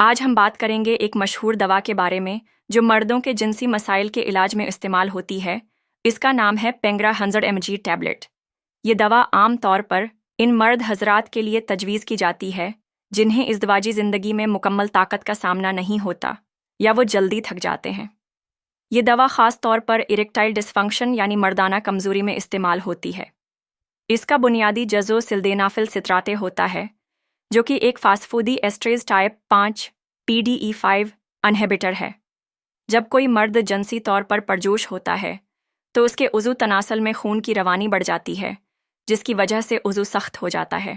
آج ہم بات کریں گے ایک مشہور دوا کے بارے میں جو مردوں کے جنسی مسائل کے علاج میں استعمال ہوتی ہے۔ اس کا نام ہے پینگرا 100 mg ٹیبلٹ۔ یہ دوا عام طور پر ان مرد حضرات کے لیے تجویز کی جاتی ہے جنہیں ازدواجی زندگی میں مکمل طاقت کا سامنا نہیں ہوتا یا وہ جلدی تھک جاتے ہیں۔ یہ دوا خاص طور پر اریکٹائل ڈسفنکشن یعنی مردانہ کمزوری میں استعمال ہوتی ہے۔ اس کا بنیادی جزو سلدینافل ستراتے ہوتا ہے جو کہ ایک فاسفودی ایسٹریز ٹائپ 5 PDE5 انہیبیٹر ہے۔ جب کوئی مرد جنسی طور پر پرجوش ہوتا ہے تو اس کے عضو تناسل میں خون کی روانی بڑھ جاتی ہے جس کی وجہ سے عضو سخت ہو جاتا ہے،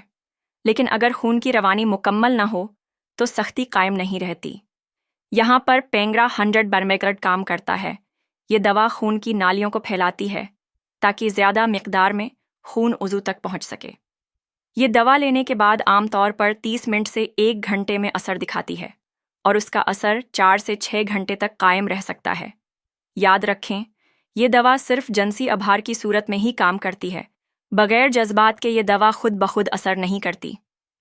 لیکن اگر خون کی روانی مکمل نہ ہو تو سختی قائم نہیں رہتی۔ یہاں پر پینگرا 100 برمیگرڈ کام کرتا ہے۔ یہ دوا خون کی نالیوں کو پھیلاتی ہے تاکہ زیادہ مقدار میں خون عضو تک پہنچ سکے۔ یہ دوا لینے کے بعد عام طور پر 30 منٹ سے 1 گھنٹے میں اثر دکھاتی ہے اور اس کا اثر 4 سے 6 گھنٹے تک قائم رہ سکتا ہے۔ یاد رکھیں، یہ دوا صرف جنسی ابھار کی صورت میں ہی کام کرتی ہے، بغیر جذبات کے یہ دوا خود بخود اثر نہیں کرتی۔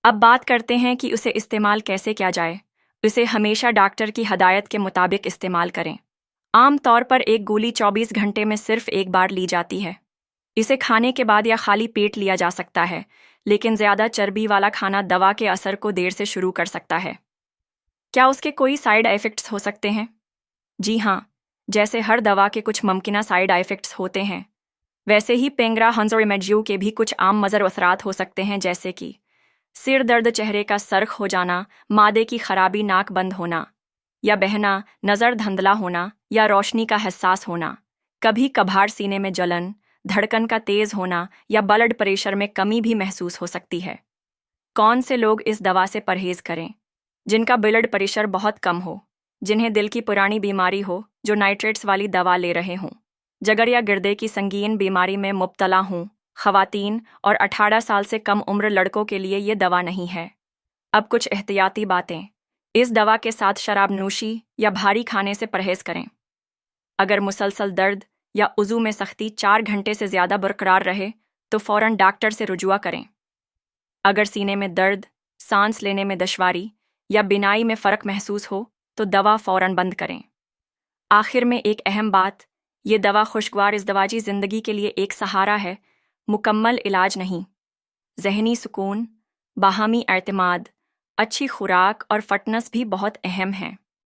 اب بات کرتے ہیں کہ اسے استعمال کیسے کیا جائے۔ اسے ہمیشہ ڈاکٹر کی ہدایت کے مطابق استعمال کریں۔ عام طور پر ایک گولی 24 گھنٹے میں صرف ایک بار لی جاتی ہے۔ اسے کھانے کے بعد یا خالی پیٹ لیا جا سکتا ہے، لیکن زیادہ چربی والا کھانا دوا کے اثر کو دیر سے شروع کر سکتا ہے۔ کیا اس کے کوئی سائیڈ ایفیکٹس ہو سکتے ہیں؟ جی ہاں، جیسے ہر دوا کے کچھ ممکنہ سائیڈ ایفیکٹس ہوتے ہیں، ویسے ہی پینگرا 100 mg کے بھی کچھ عام مضر اثرات ہو سکتے ہیں، جیسے کہ سر درد، چہرے کا سرخ ہو جانا، معدے کی خرابی، ناک بند ہونا یا بہنا، نظر دھندلا ہونا یا روشنی کا حساس ہونا، کبھی کبھار سینے میں جلن، دھڑکن کا تیز ہونا یا بلڈ پریشر میں کمی بھی محسوس ہو سکتی ہے۔ کون سے لوگ اس دوا سے پرہیز کریں؟ جن کا بلڈ پریشر بہت کم ہو، جنہیں دل کی پرانی بیماری ہو، جو نائٹریٹس والی دوا لے رہے ہوں، جگر یا گردے کی سنگین بیماری میں مبتلا ہوں، خواتین اور 18 سال سے کم عمر لڑکوں کے لیے یہ دوا نہیں ہے۔ اب کچھ احتیاطی باتیں۔ اس دوا کے ساتھ شراب نوشی یا بھاری کھانے سے پرہیز کریں۔ اگر مسلسل درد یا عضو میں سختی 4 گھنٹے سے زیادہ برقرار رہے تو فوراً ڈاکٹر سے رجوع کریں۔ اگر سینے میں درد، سانس لینے میں دشواری یا بینائی میں فرق محسوس ہو تو دوا فوراً بند کریں۔ آخر میں ایک اہم بات، یہ دوا خوشگوار ازدواجی زندگی کے لیے ایک سہارا ہے، مکمل علاج نہیں۔ ذہنی سکون، باہمی اعتماد، اچھی خوراک اور فٹنس بھی بہت اہم ہیں۔